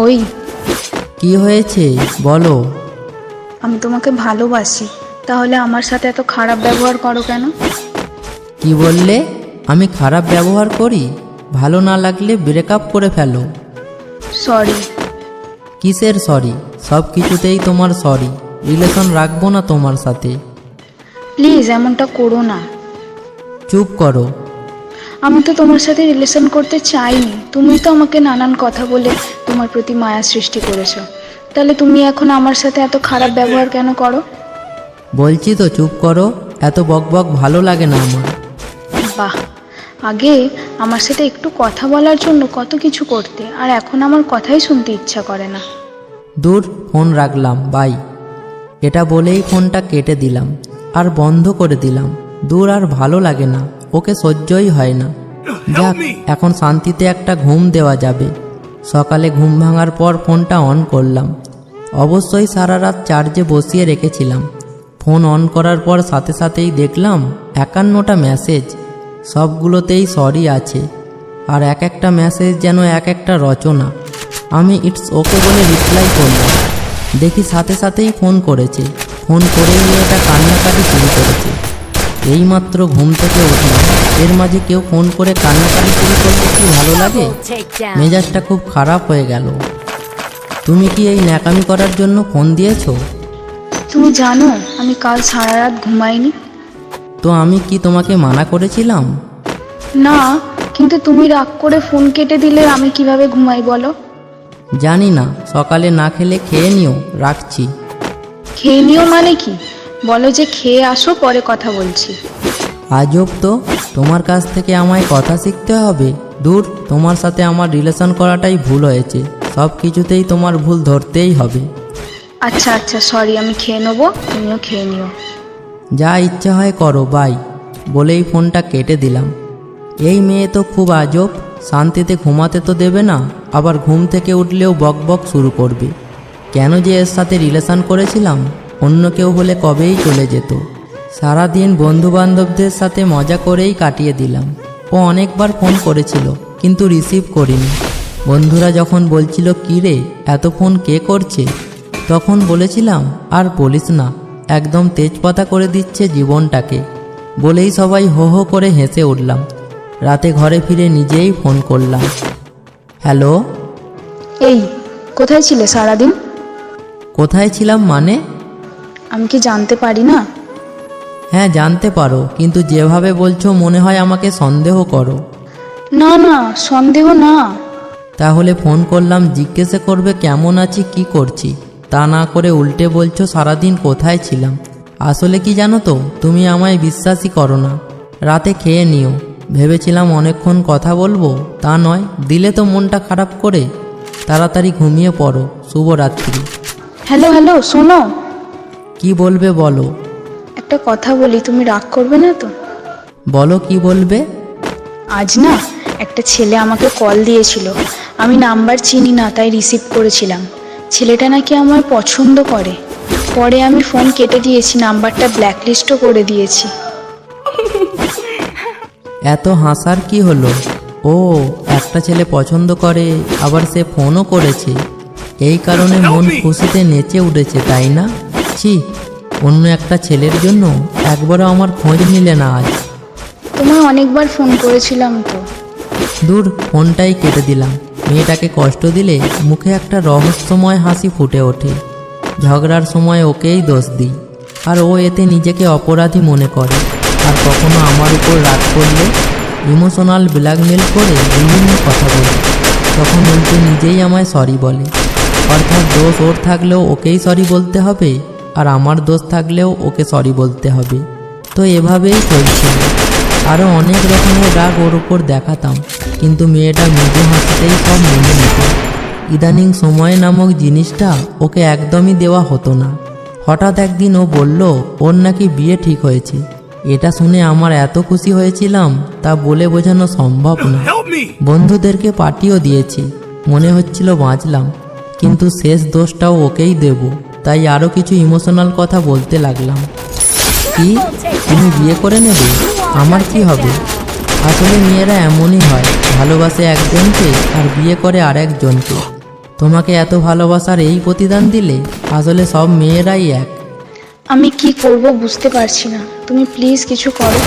ওই, কি হয়েছে বলো? আমি তোমাকে ভালোবাসি, তাহলে আমার সাথে এত খারাপ ব্যবহার করো কেন? কি বললে? আমি খারাপ ব্যবহার করি? ভালো না লাগলে ব্রেকআপ করে ফেলো। সরি। কিসের সরি? সব কিছুতেই তোমার সরি। রিলেশন রাখবো না তোমার সাথে। প্লিজ এমনটা করো না। চুপ করো। আমি তো তোমার সাথে রিলেশন করতে চাইনি, তুমি তো আমাকে নানান কথা বলে তোমার প্রতি মায়া সৃষ্টি করেছো। তাহলে তুমি এখন আমার সাথে এত খারাপ ব্যবহার কেন করো? বলছি তো চুপ করো। এত বকবক ভালো লাগে না আমার। বাহ, আগে আমার সাথে একটু কথা বলার জন্য কত কিছু করতে, আর এখন আমার কথাই শুনতে ইচ্ছা করে না। দূর, ফোন রাখলাম, বাই। এটা বলেই ফোনটা কেটে দিলাম আর বন্ধ করে দিলাম। দূর, আর ভালো লাগে না, ওকে সহ্যই হয় না। যাক, এখন শান্তিতে একটা ঘুম দেওয়া যাবে। সকালে ঘুম ভাঙার পর ফোনটা অন করলাম। অবশ্যই সারা রাত চার্জে বসিয়ে রেখেছিলাম। ফোন অন করার পর সাথে সাথেই দেখলাম 51টা মেসেজ। সবগুলোতেই সরি আছে, আর এক একটা মেসেজ যেন এক একটা রচনা। আমি ইটস ওকে বলে রিপ্লাই করলাম। দেখি সাথে সাথেই ফোন করেছে। ফোন করেই মেয়েটা কান্নাকাটি শুরু করেছে। এইমাত্র ঘুম থেকে উঠলাম, এর মাঝে কেউ ফোন করে কান্নাকাটি শুরু করলে কি ভালো লাগে? মেজাজটা খুব খারাপ হয়ে গেল। তুমি কি এই ন্যাকামি করার জন্য ফোন দিয়েছো? তুমি জানো আমি কাল সারা রাত ঘুমাইনি। তো আমি কি তোমাকে মানা করেছিলাম? না, কিন্তু তুমি রাগ করে ফোন কেটে দিলে আমি কিভাবে ঘুমাই বলো? জানি না, সকালে না খেলে খেয়ে নিও, রাখছি। খেয়ে নিও মানে কি? বলো যে খেয়ে আসো, পরে কথা বলছি। আজব তো, তোমার কাছ থেকে আমায় কথা শিখতে হবে? দূর, তোমার সাথে আমার রিলেশন করাটাই ভুল হয়েছে। সব কিছুতেই তোমার ভুল ধরতেই হবে। আচ্ছা আচ্ছা, সরি, আমি খেয়ে নেবো, তুমিও খেয়ে নিও। যা ইচ্ছা হয় করো, বাই। বলেই ফোনটা কেটে দিলাম। এই মেয়ে তো খুব আজব, শান্তিতে ঘুমাতে তো দেবে না, আবার ঘুম থেকে উঠলেও বকবক শুরু করবে। কেন যে এর সাথে রিলেশন করেছিলাম? অন্য কেউ হলে কবেই চলে যেত। সারাদিন বন্ধুবান্ধবদের সাথে মজা করেই কাটিয়ে দিলাম। ও অনেকবার ফোন করেছিল, কিন্তু রিসিভ করিনি। বন্ধুরা যখন বলছিল কী রে এত ফোন কে করছে, তখন বলেছিলাম আর বলিস না, একদম তেজপাতা করে দিচ্ছে জীবনটাকে। বলেই সবাই হো হো করে হেসে উঠলাম। রাতে ঘরে ফিরে নিজেই ফোন করলাম। হ্যালো। এই, কোথায় ছিলে সারাদিন? কোথায় ছিলাম মানে? আমি কি জানতে পারি না? হ্যাঁ জানতে পারো, কিন্তু যেভাবে বলছো মনে হয় আমাকে সন্দেহ করো। না না, সন্দেহ না। তাহলে ফোন করলাম জিজ্ঞেস করবে কেমন আছি, কি করছি, তা না করে উল্টে বলছো সারাদিন কোথায় ছিলাম। আসলে কি জানো তো, তুমি আমায় বিশ্বাসই করো না। রাতে খেয়ে নিও। ভেবেছিলাম অনেকক্ষণ কথা বলবো, তা নয়, দিলে তো মনটা খারাপ করে। তাড়াতাড়ি ঘুমিয়ে পড়ো। শুভরাত্রি। হ্যালো হ্যালো, শোনো। কি বলবে বলো। একটা কথা বলি, তুমি রাগ করবে না তো? বলো, কি বলবে? আজ না একটা ছেলে আমাকে কল দিয়েছিল। আমি নাম্বার চিনি না, তাই রিসিভ করেছিলাম। ছেলেটা নাকি আমার পছন্দ করে। পরে আমি ফোন কেটে দিয়েছি, নাম্বারটা ব্ল্যাকলিস্টও করে দিয়েছি। এত হাসার কি হলো? ও, একটা ছেলে পছন্দ করে, আবার সে ফোনও করেছে। এই কারণে মন খুশিতে নেচে উঠেছে, তাই না? ছি, অন্য একটা ছেলের জন্য একবারও আমার খোঁজ নিলে না আজ। তোমায় অনেকবার ফোন করেছিলাম তো। দূর, ফোনটাই কেটে দিলাম। মেয়েটাকে কষ্ট দিলে মুখে একটা রহস্যময় হাসি ফুটে ওঠে। ঝগড়ার সময় ওকেই দোষ দিই, আর ও এতে নিজেকে অপরাধী মনে করে। আর কখনো আমার উপর রাগ করলে ইমোশনাল ব্ল্যাকমেল করে বিভিন্ন কথা বলে, তখন উল্টে নিজেই আমায় সরি বলে। অর্থাৎ দোষ ওর থাকলেও ওকেই সরি বলতে হবে, আর আমার দোষ থাকলেও ওকে সরি বলতে হবে। তো এভাবেই চলছিল। আরও অনেক রকমের রাগ ওর উপর দেখাতাম, কিন্তু মেয়েটা মৃদু হাসিতেই সব মেনে নিত। ইদানিং সময় নামক জিনিসটা ওকে একদমই দেওয়া হতো না। হঠাৎ একদিন ও বলল ওর নাকি বিয়ে ঠিক হয়েছে। এটা শুনে আমার এত খুশি হয়েছিলাম, তা বলে বোঝানো সম্ভব না। বন্ধুদেরকে পার্টিও দিয়েছি, মনে হচ্ছিল বাঁচলাম। কিন্তু শেষ দোষটাও ওকেই দেব, তাই আরও কিছু ইমোশনাল কথা বলতে লাগলাম। কি, তুমি বিয়ে করে নেবে? আমার কি হবে? আসলে মেয়েরা এমনই হয়, ভালোবাসে একজনকে আর বিয়ে করে আরেকজনকে। তোমাকে এত ভালোবাসার এই প্রতিদান দিলে? আসলে সব মেয়েরাই এক। আমি কি করব বুঝতে পারছি না, তুমি প্লিজ কিছু করো।